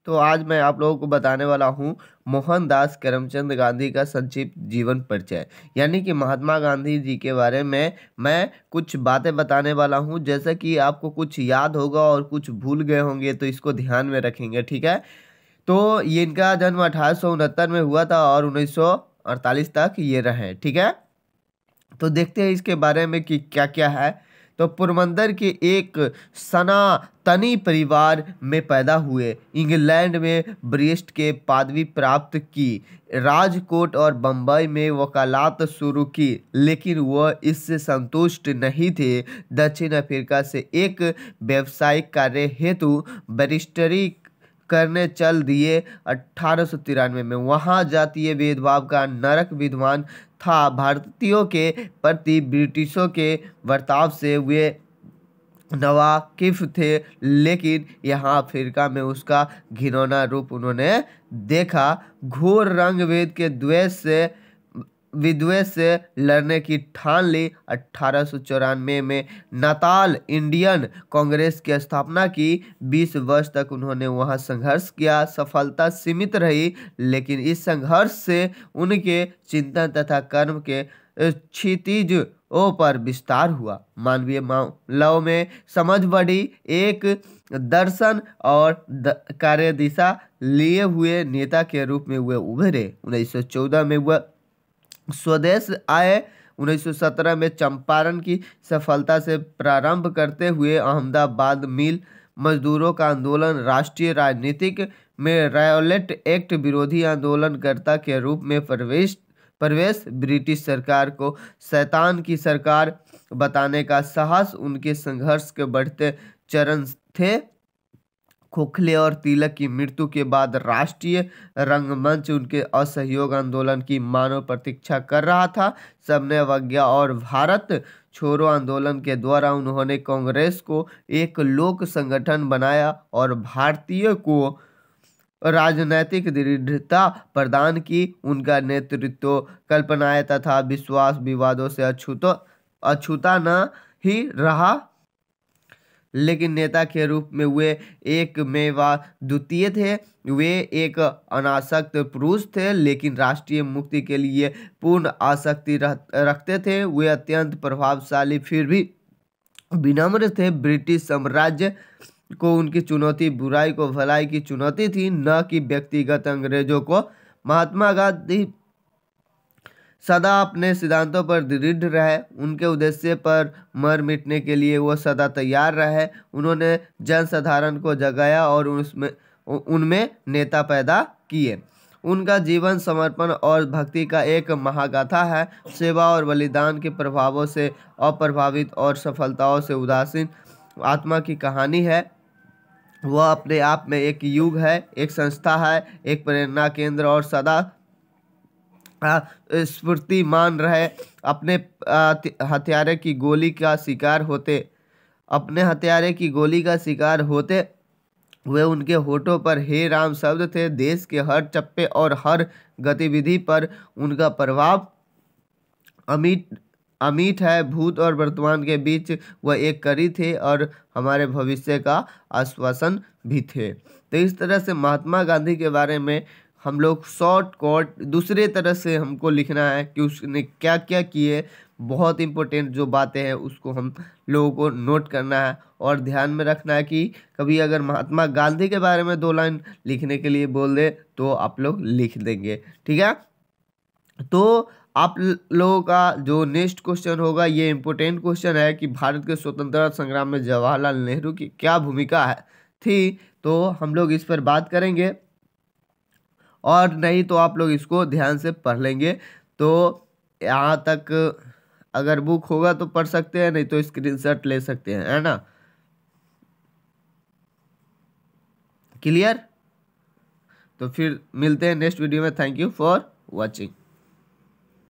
तो आज मैं आप लोगों को बताने वाला हूँ मोहनदास करमचंद गांधी का संक्षिप्त जीवन परिचय। यानी कि महात्मा गांधी जी के बारे में मैं कुछ बातें बताने वाला हूँ। जैसा कि आपको कुछ याद होगा और कुछ भूल गए होंगे तो इसको ध्यान में रखेंगे, ठीक है। तो ये इनका जन्म 1869 में हुआ था और 1948 तक ये रहे, ठीक है। तो देखते हैं इसके बारे में कि क्या क्या है। तो पोरबंदर के एक सनातनी परिवार में पैदा हुए। इंग्लैंड में ब्रिस्ट के पदवी प्राप्त की। राजकोट और बंबई में वकालत शुरू की, लेकिन वह इससे संतुष्ट नहीं थे। दक्षिण अफ्रीका से एक व्यावसायिक कार्य हेतु बैरिस्टरी करने चल दिए। 1893 में वहाँ जातीय भेदभाव का नरक विद्वान था। भारतीयों के प्रति ब्रिटिशों के बर्ताव से वे नवाकिफ थे, लेकिन यहाँ अफ्रीका में उसका घिनौना रूप उन्होंने देखा। घोर रंग भेद के द्वेष से विद्वेष से लड़ने की ठान ली। 1894 में नाताल इंडियन कांग्रेस की स्थापना की। 20 वर्ष तक उन्होंने वहां संघर्ष किया। सफलता सीमित रही, लेकिन इस संघर्ष से उनके चिंतन तथा कर्म के क्षितिजों पर विस्तार हुआ। मानवीय मामलों में समझ बढ़ी। एक दर्शन और कार्य दिशा लिए हुए नेता के रूप में वे उभरे। 1914 में वह स्वदेश आए। 1917 में चंपारण की सफलता से प्रारंभ करते हुए अहमदाबाद मिल मजदूरों का आंदोलन, राष्ट्रीय राजनीतिक में रॉयलेट एक्ट विरोधी आंदोलनकर्ता के रूप में प्रवेश ब्रिटिश सरकार को शैतान की सरकार बताने का साहस उनके संघर्ष के बढ़ते चरण थे। खोखले और तिलक की मृत्यु के बाद राष्ट्रीय रंगमंच उनके असहयोग आंदोलन की मानव प्रतीक्षा कर रहा था। सबने अवज्ञा और भारत छोड़ो आंदोलन के द्वारा उन्होंने कांग्रेस को एक लोक संगठन बनाया और भारतीय को राजनैतिक दृढ़ता प्रदान की। उनका नेतृत्व कल्पनाएं तथा विश्वास विवादों से अछूता न ही रहा, लेकिन नेता के रूप में वे एक द्वितीय थे। वे एक अनासक्त पुरुष थे, लेकिन राष्ट्रीय मुक्ति के लिए पूर्ण आसक्ति रखते थे। वे अत्यंत प्रभावशाली फिर भी विनम्र थे। ब्रिटिश साम्राज्य को उनकी चुनौती बुराई को भलाई की चुनौती थी, न कि व्यक्तिगत अंग्रेजों को। महात्मा गांधी सदा अपने सिद्धांतों पर दृढ़ रहे। उनके उद्देश्य पर मर मिटने के लिए वो सदा तैयार रहे। उन्होंने जनसाधारण को जगाया और उनमें नेता पैदा किए। उनका जीवन समर्पण और भक्ति का एक महागाथा है। सेवा और बलिदान के प्रभावों से अप्रभावित और सफलताओं से उदासीन आत्मा की कहानी है। वह अपने आप में एक युग है, एक संस्था है, एक प्रेरणा केंद्र और सदा स्फूर्तिमान रहे। अपने हथियारे की गोली का शिकार होते हुए उनके होठों पर हे राम शब्द थे। देश के हर चप्पे और हर गतिविधि पर उनका प्रभाव अमिट है। भूत और वर्तमान के बीच वह एक कड़ी थे और हमारे भविष्य का आश्वासन भी थे। तो इस तरह से महात्मा गांधी के बारे में हम लोग शॉर्ट कोट दूसरे तरह से हमको लिखना है कि उसने क्या क्या किए। बहुत इंपॉर्टेंट जो बातें हैं उसको हम लोगों को नोट करना है और ध्यान में रखना है कि कभी अगर महात्मा गांधी के बारे में 2 लाइन लिखने के लिए बोल दे तो आप लोग लिख देंगे, ठीक है। तो आप लोगों का जो नेक्स्ट क्वेश्चन होगा ये इंपॉर्टेंट क्वेश्चन है कि भारत के स्वतंत्रता संग्राम में जवाहरलाल नेहरू की क्या भूमिका थी। तो हम लोग इस पर बात करेंगे और नहीं तो आप लोग इसको ध्यान से पढ़ लेंगे। तो यहाँ तक अगर बुक होगा तो पढ़ सकते हैं, नहीं तो स्क्रीनशॉट ले सकते हैं, है ना। क्लियर। तो फिर मिलते हैं नेक्स्ट वीडियो में। Thank you for watching.